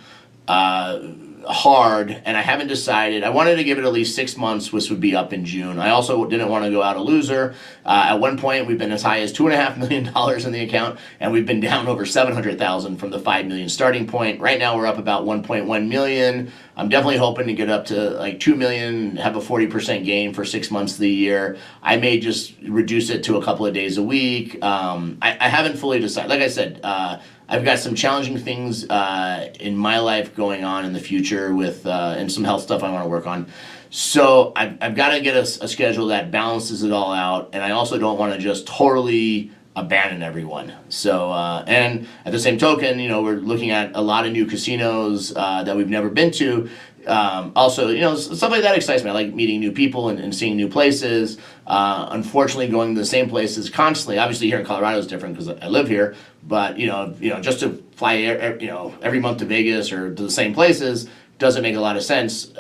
hard, and I haven't decided. I wanted to give it at least 6 months, which would be up in June. I also didn't want to go out a loser. At one point, we've been as high as $2.5 million in the account, and we've been down over $700,000 from the $5 million starting point. Right now, we're up about $1.1 million. I'm definitely hoping to get up to like $2 million, have a 40% gain for 6 months of the year. I may just reduce it to a couple of days a week. I haven't fully decided. Like I said, I've got some challenging things in my life going on in the future with and some health stuff I want to work on. So I've got to get a schedule that balances it all out, and I also don't want to just totally abandon everyone. So and at the same token, we're looking at a lot of new casinos that we've never been to. Also, stuff like that excites me. I like meeting new people and seeing new places. Unfortunately, going to the same places constantly. Obviously, here in Colorado is different because I live here. But just to fly every month to Vegas or to the same places doesn't make a lot of sense.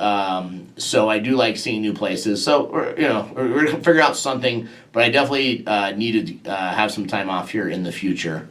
So I do like seeing new places. So we're gonna figure out something. But I definitely need to have some time off here in the future.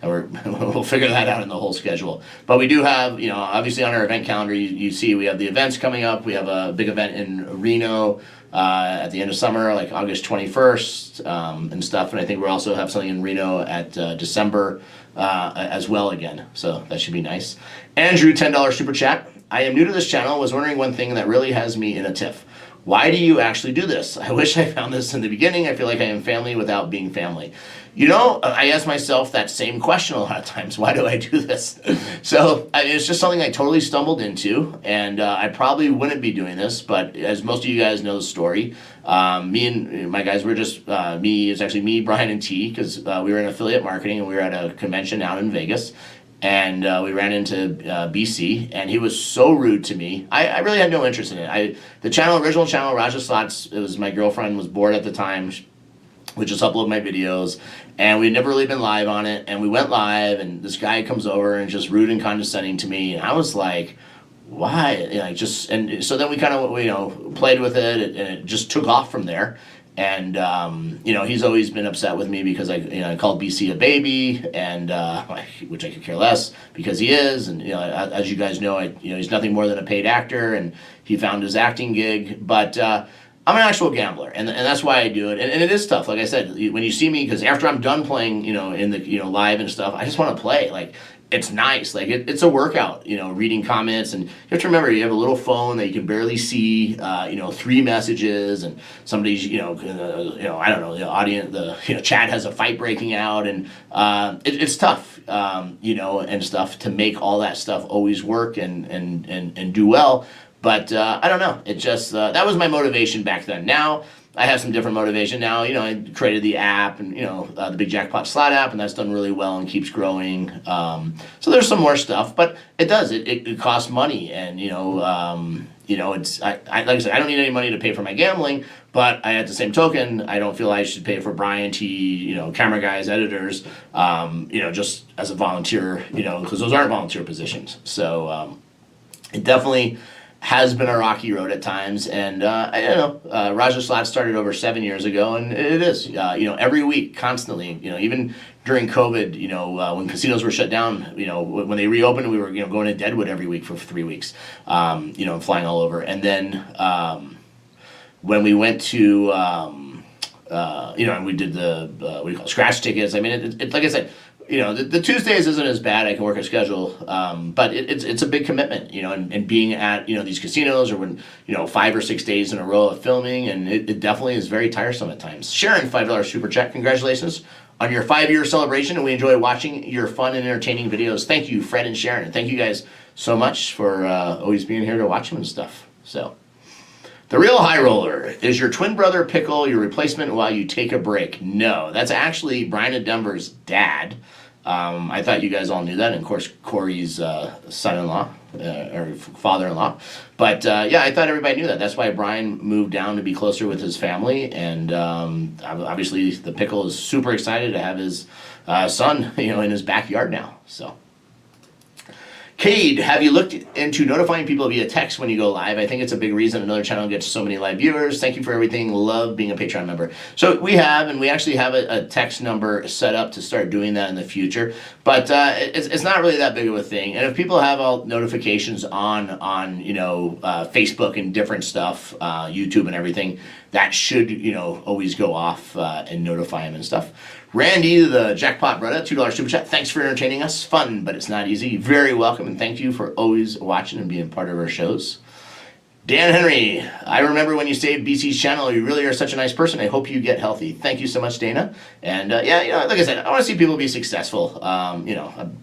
And we'll figure that out in the whole schedule. But we do have, obviously on our event calendar, you see we have the events coming up. We have a big event in Reno at the end of summer, like August 21st and stuff. And I think we'll also have something in Reno at December as well again. So that should be nice. Andrew, $10 super chat. I am new to this channel. Was wondering one thing that really has me in a tiff. Why do you actually do this? I wish I found this in the beginning. I feel like I am family without being family. I ask myself that same question a lot of times. Why do I do this? So it's just something I totally stumbled into, and I probably wouldn't be doing this, but as most of you guys know the story, me and my guys were just, it's actually me, Brian, and T, because we were in affiliate marketing, and we were at a convention out in Vegas. And we ran into BC, and he was so rude to me. I really had no interest in it. The original channel, Raja Slots, it was my girlfriend was bored at the time, would just upload my videos, and we'd never really been live on it. And we went live, and this guy comes over and just rude and condescending to me, and I was like, why? And so then we kind of played with it, and it just took off from there. And he's always been upset with me because I called BC a baby, and which I could care less because he is. And as you guys know, he's nothing more than a paid actor, and he found his acting gig. But I'm an actual gambler, and that's why I do it. And it is tough. Like I said, when you see me, because after I'm done playing, in the live and stuff, I just want to play. Like, it's nice. Like, it's a workout, reading comments. And you have to remember, you have a little phone that you can barely see, 3 messages, and somebody's, I don't know, the audience, the chat has a fight breaking out, and it's tough, and stuff to make all that stuff always work and do well. But I don't know. It just, that was my motivation back then. Now, I have some different motivation now. I created the app and, the Big Jackpot slot app, and that's done really well and keeps growing. So there's some more stuff, but it does. It costs money, and, it's, like I said, I don't need any money to pay for my gambling, but at the same token, I don't feel I should pay for Brian T, camera guys, editors, just as a volunteer, because those aren't volunteer positions. So it definitely has been a rocky road at times, and I don't know. Raja Slots started over 7 years ago, and it is, every week, constantly. Even during COVID, when casinos were shut down, when they reopened, we were going to Deadwood every week for 3 weeks, and flying all over. And then when we went to, and we did the what do you call it, scratch tickets. I mean, it like I said. The Tuesdays isn't as bad. I can work a schedule, but it's a big commitment, and being at, these casinos, or when, 5 or 6 days in a row of filming, and it definitely is very tiresome at times. Sharon, $5 super chat. Congratulations on your 5-year celebration, and we enjoy watching your fun and entertaining videos. Thank you, Fred and Sharon, and thank you guys so much for always being here to watch them and stuff. So, the real high roller, is your twin brother Pickle your replacement while you take a break? No, that's actually Brian and Denver's dad. I thought you guys all knew that, and of course Corey's son-in-law, or father-in-law. But yeah, I thought everybody knew that. That's why Brian moved down to be closer with his family, and obviously the Pickle is super excited to have his son, in his backyard now. So. Cade, have you looked into notifying people via text when you go live? I think it's a big reason another channel gets so many live viewers. Thank you for everything. Love being a Patreon member. So we have, and we actually have a text number set up to start doing that in the future. But it's not really that big of a thing. And if people have all notifications on Facebook and different stuff, YouTube and everything, that should, always go off and notify them and stuff. Randy, the Jackpot brother, $2 super chat. Thanks for entertaining us. Fun, but it's not easy. Very welcome, and thank you for always watching and being part of our shows. Dan Henry, I remember when you saved BC's channel. You really are such a nice person. I hope you get healthy. Thank you so much, Dana. And yeah, like I said, I want to see people be successful.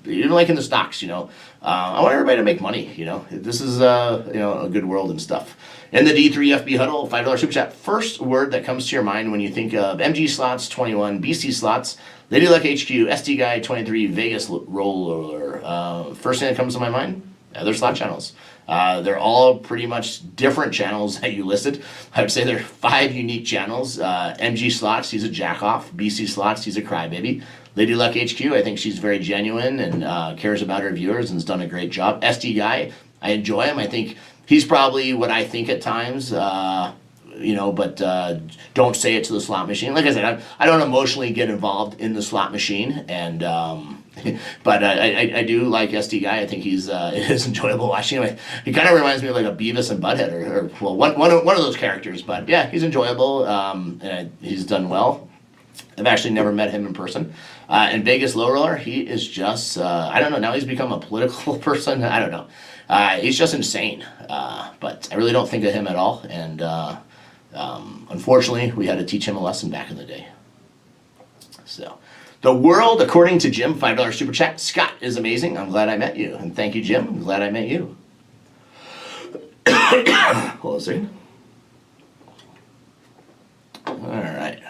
Even like in the stocks, I want everybody to make money. This is a good world and stuff. In the D3FB huddle, $5 super chat. First word that comes to your mind when you think of MG slots 21, BC slots, Lady Luck HQ, SD Guy 23, Vegas Roller. First thing that comes to my mind, other slot channels. They're all pretty much different channels that you listed. I would say there are 5 unique channels. MG slots, he's a jack-off. BC slots, he's a crybaby. Lady Luck HQ, I think she's very genuine and cares about her viewers and has done a great job. SD Guy, I enjoy him. I think he's probably what I think at times, but don't say it to the slot machine. Like I said, I don't emotionally get involved in the slot machine, and but I do like SD Guy. I think it is enjoyable watching him. He kind of reminds me of like a Beavis and Butthead, or one of those characters. But yeah, he's enjoyable, and he's done well. I've actually never met him in person. And Vegas Low Roller, he is just, I don't know, now he's become a political person. I don't know. He's just insane. But I really don't think of him at all. And unfortunately, we had to teach him a lesson back in the day. So, the world, according to Jim, $5 super chat. Scott is amazing. I'm glad I met you. And thank you, Jim. I'm glad I met you. Hold on a second. All right.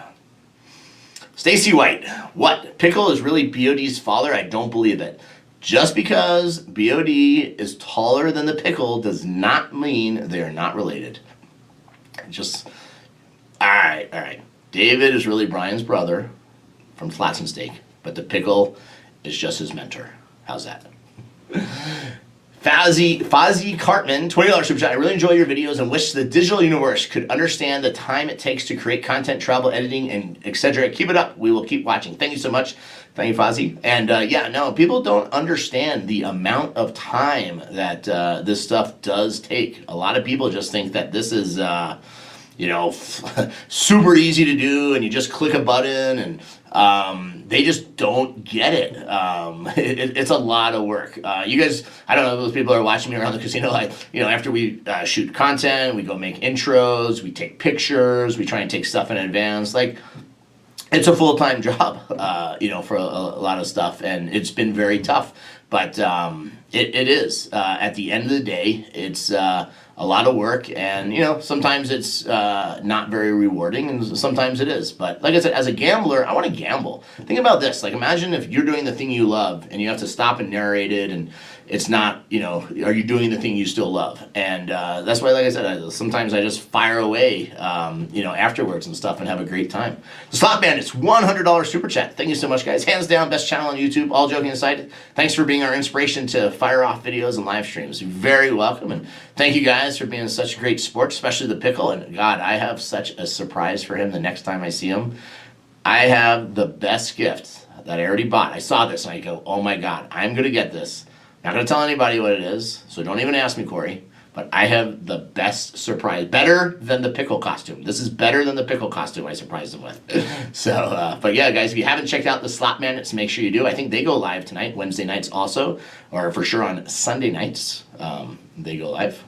Stacy White. What? Pickle is really BOD's father? I don't believe it. Just because BOD is taller than the pickle does not mean they are not related. Just, all right. David is really Brian's brother from Flats and Steak, but the pickle is just his mentor. How's that? Fozzie Cartman, $20 super chat. I really enjoy your videos and wish the digital universe could understand the time it takes to create content, travel, editing, and etc. Keep it up. We will keep watching. Thank you so much. Thank you, Fozzie. And yeah, no, people don't understand the amount of time that this stuff does take. A lot of people just think that this is super easy to do and you just click a button and they just don't get it. It's a lot of work. You guys, I don't know, those people are watching me around the casino, after we shoot content, we go make intros, we take pictures, we try and take stuff in advance. It's a full-time job, for a lot of stuff, and it's been very tough. But it is. At the end of the day, it's a lot of work, and sometimes it's not very rewarding, and sometimes it is. But like I said, as a gambler, I want to gamble. Think about this. Imagine if you're doing the thing you love, and you have to stop and narrate it, and it's not, are you doing the thing you still love? And that's why, like I said, sometimes I just fire away, afterwards and stuff and have a great time. The Slot Bandits, $100 super chat. Thank you so much, guys. Hands down, best channel on YouTube. All joking aside, thanks for being our inspiration to fire off videos and live streams. You're very welcome. And thank you guys for being such great sports, especially the pickle. And God, I have such a surprise for him the next time I see him. I have the best gift that I already bought. I saw this and I go, oh my God, I'm going to get this. Not going to tell anybody what it is, so don't even ask me, Corey. But I have the best surprise. Better than the pickle costume. This is better than the pickle costume I surprised him with. But yeah, guys, if you haven't checked out the Slot Bandits, make sure you do. I think they go live tonight, Wednesday nights also, or for sure on Sunday nights. They go live.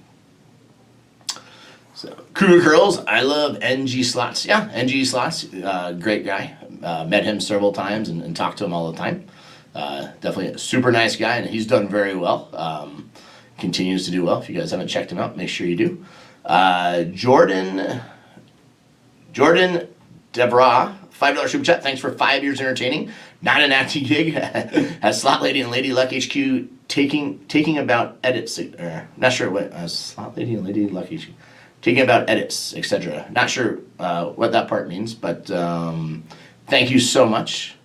So, Cougar Curls, I love NG Slots. Yeah, NG Slots, great guy. Met him several times and talked to him all the time. Definitely a super nice guy, and he's done very well. Continues to do well. If you guys haven't checked him out, make sure you do. Jordan Debra, $5 super chat. Thanks for 5 years entertaining. Not an acting gig. Has Slot Lady and Lady Luck HQ taking about edits. Not sure what Slot Lady and Lady Luck HQ taking about edits, etc. Not sure what that part means, but thank you so much.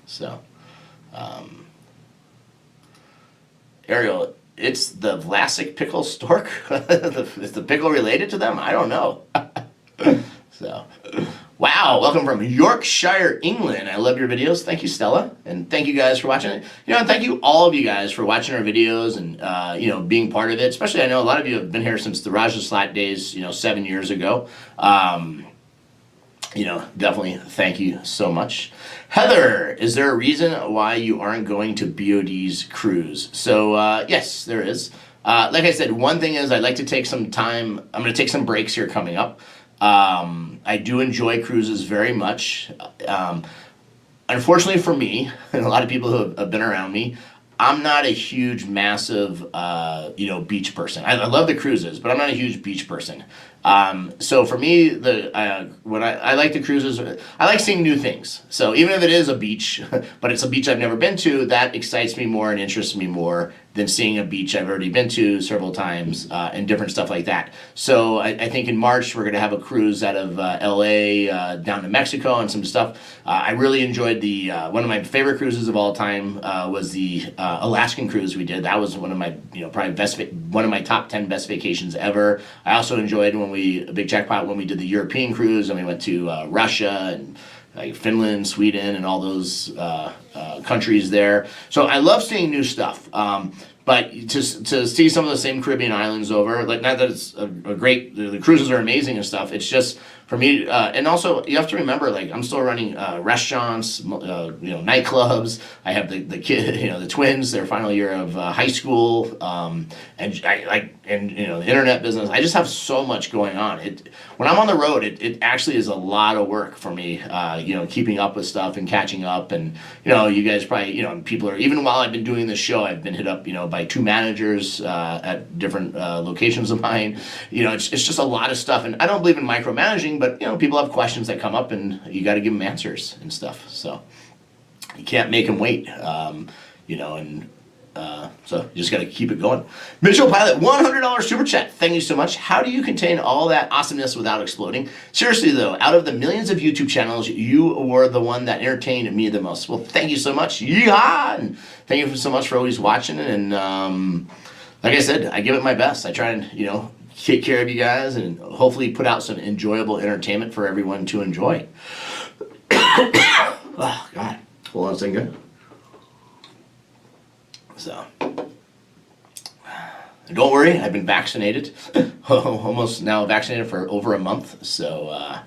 So. Ariel, it's the Vlasic pickle stork? Is the pickle related to them? I don't know. So, wow, welcome from Yorkshire, England. I love your videos. Thank you, Stella. And thank you guys for watching it. And thank you all of you guys for watching our videos and, being part of it. Especially, I know a lot of you have been here since the Raja Slot days, 7 years ago. Definitely thank you so much. Heather, is there a reason why you aren't going to BOD's cruise? So, yes, there is. Like I said, one thing is I'd like to take some time. I'm going to take some breaks here coming up. I do enjoy cruises very much. Unfortunately for me, and a lot of people who have been around me, I'm not a huge, massive, beach person. I love the cruises, but I'm not a huge beach person. So for me, when I like the cruises, I like seeing new things. So even if it is a beach, but it's a beach I've never been to, that excites me more and interests me more than seeing a beach I've already been to several times and different stuff like that. So I think in March we're going to have a cruise out of LA down to Mexico and some stuff. I really enjoyed one of my favorite cruises of all time was the Alaskan cruise we did. That was one of my probably one of my top 10 best vacations ever. I also enjoyed Big Jackpot when we did the European cruise and we went to Russia and Finland, Sweden, and all those countries there. So I love seeing new stuff. but to see some of the same Caribbean islands over, like, not that it's a great, the cruises are amazing and stuff. It's just for me, and also you have to remember, like, I'm still running restaurants, nightclubs. I have the kid, the twins, their final year of high school, and the internet business. I just have so much going on. When I'm on the road, it actually is a lot of work for me. Keeping up with stuff and catching up, and you guys probably, people are, even while I've been doing this show, I've been hit up, by 2 managers at different locations of mine. It's just a lot of stuff, and I don't believe in micromanaging, but people have questions that come up, and you got to give them answers and stuff. So you can't make them wait. So you just got to keep it going. Mitchell Pilot, $100 super chat. Thank you so much. How do you contain all that awesomeness without exploding? Seriously though, out of the millions of YouTube channels, you were the one that entertained me the most. Well, thank you so much. Yeehaw! And thank you so much for always watching. And like I said, I give it my best. I try and take care of you guys and hopefully put out some enjoyable entertainment for everyone to enjoy. Oh God, hold on a second. So, don't worry, I've been vaccinated, almost now vaccinated for over a month, so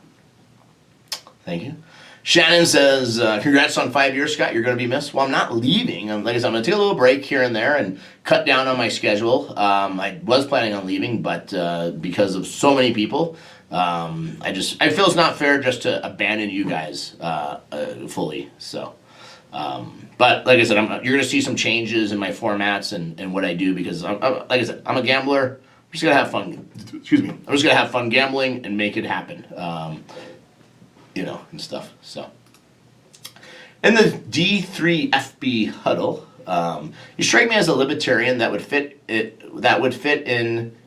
thank you. Shannon says, congrats on 5 years, Scott, you're going to be missed. Well, I'm not leaving. Like I said, I'm going to take a little break here and there and cut down on my schedule. I was planning on leaving, but because of so many people, I feel it's not fair just to abandon you guys fully, so. But like I said, you're going to see some changes in my formats and what I do, because like I said, I'm a gambler. I'm just going to have fun. Excuse me. I'm just going to have fun gambling and make it happen. And stuff. So, in the D3FB huddle, you strike me as a libertarian that would fit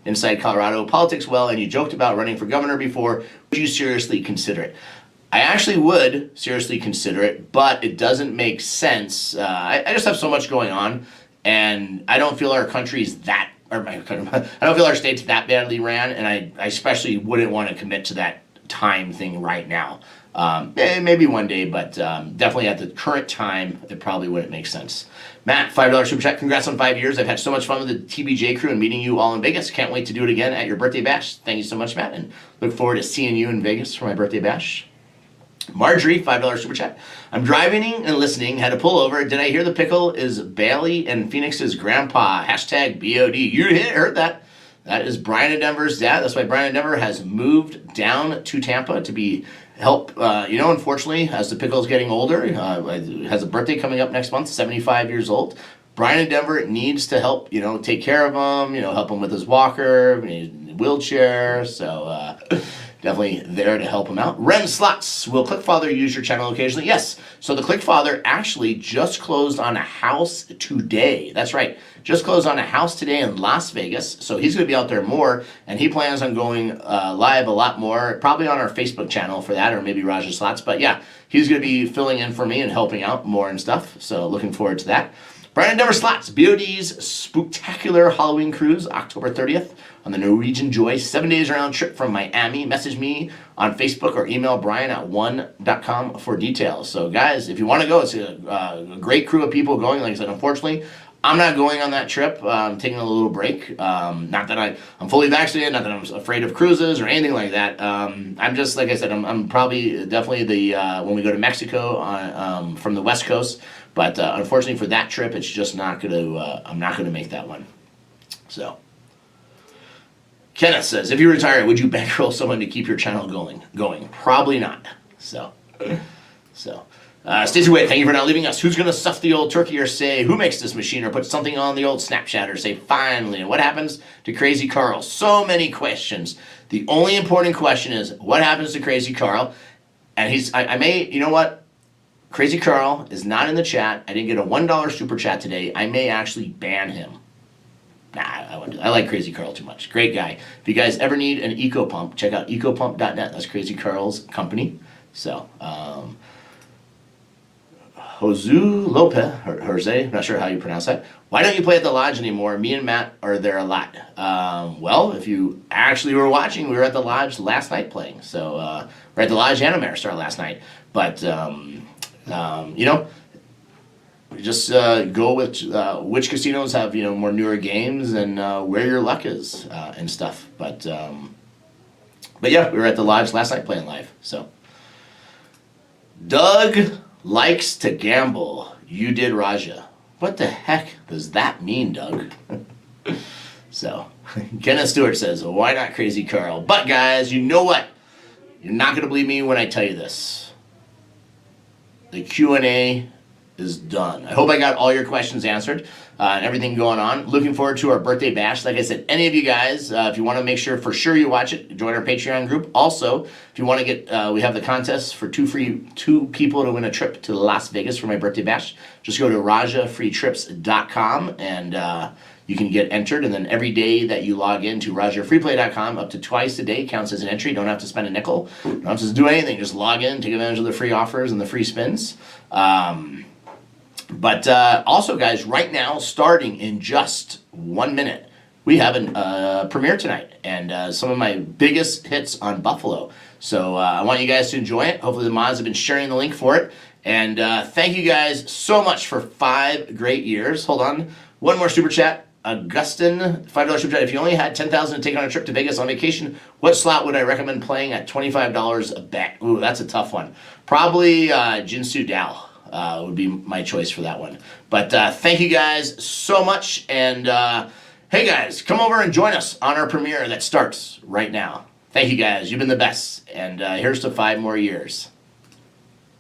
inside Colorado politics well, and you joked about running for governor before. Would you seriously consider it? I actually would seriously consider it, but it doesn't make sense. I just have so much going on, and I don't feel our country's that, I don't feel our state's that badly ran, and I especially wouldn't want to commit to that time thing right now. Maybe one day, but definitely at the current time, it probably wouldn't make sense. Matt, $5 super chat. Congrats on 5 years. I've had so much fun with the TBJ crew and meeting you all in Vegas. Can't wait to do it again at your birthday bash. Thank you so much, Matt, and look forward to seeing you in Vegas for my birthday bash. Marjorie, $5 super chat. I'm driving and listening. Had to pull over. Did I hear the pickle is Bailey and Phoenix's grandpa? Hashtag BOD. You heard that. That is Brian and Denver's dad. That's why Brian and Denver has moved down to Tampa to help. Unfortunately, as the pickle's getting older, has a birthday coming up next month, 75 years old. Brian and Denver needs to help, take care of him, help him with his walker, wheelchair. So, definitely there to help him out. Ren Slots, will ClickFather use your channel occasionally? Yes. So the ClickFather actually just closed on a house today. That's right. Just closed on a house today in Las Vegas. So he's going to be out there more, and he plans on going live a lot more, probably on our Facebook channel for that, or maybe Raja Slots. But yeah, he's going to be filling in for me and helping out more and stuff. So looking forward to that. Brian Denver Slots, BOD's Spooktacular Halloween Cruise, October 30th on the Norwegian Joy, 7 days round trip from Miami. Message me on Facebook or email Brian at one.com for details. So guys, if you want to go, it's a great crew of people going. Like I said, unfortunately, I'm not going on that trip. I'm taking a little break. Not that I'm fully vaccinated, not that I'm afraid of cruises or anything like that. I'm just, like I said, I'm probably definitely when we go to Mexico from the West Coast. But unfortunately for that trip, it's just not going to, I'm not going to make that one. So, Kenneth says, if you retire, would you bankroll someone to keep your channel going? Probably not. So. Stacey Wade, thank you for not leaving us. Who's going to stuff the old turkey or say, who makes this machine, or put something on the old Snapchat or say, finally, and what happens to Crazy Carl? So many questions. The only important question is, what happens to Crazy Carl? And you know what? Crazy Carl is not in the chat. I didn't get a $1 super chat today. I may actually ban him. Nah, I won't do that. I like Crazy Carl too much. Great guy. If you guys ever need an eco pump, check out ecopump.net. That's Crazy Carl's company. So, Jose, I'm not sure how you pronounce that. Why don't you play at the Lodge anymore? Me and Matt are there a lot. Well, if you actually were watching, we were at the Lodge last night playing. So, we're at the Lodge and Ameristar last night. But, just go with which casinos have more newer games and where your luck is and stuff. But yeah, we were at the lives last night playing live. So Doug likes to gamble. You did, Raja. What the heck does that mean, Doug? So Kenneth Stewart says, why not Crazy Carl? But guys, you know what? You're not going to believe me when I tell you this. The Q&A is done. I hope I got all your questions answered and everything going on. Looking forward to our birthday bash. Like I said, any of you guys, if you want to make sure for sure you watch it, join our Patreon group. Also, if you want to get, we have the contest for two people to win a trip to Las Vegas for my birthday bash. Just go to rajafreetrips.com and you can get entered, and then every day that you log in to RogerFreeplay.com, up to twice a day counts as an entry. You don't have to spend a nickel. You don't have to do anything. Just log in, take advantage of the free offers and the free spins. But also, guys, right now, starting in just 1 minute, we have a premiere tonight, and some of my biggest hits on Buffalo. So I want you guys to enjoy it. Hopefully the mods have been sharing the link for it. And thank you guys so much for 5 great years. Hold on. One more super chat. Augustin, $5 super chat. If you only had $10,000 to take on a trip to Vegas on vacation, what slot would I recommend playing at $25 a bet? Ooh, that's a tough one. Probably Jinsu Dao would be my choice for that one. But thank you guys so much. And hey guys, come over and join us on our premiere that starts right now. Thank you guys. You've been the best. And here's to 5 more years.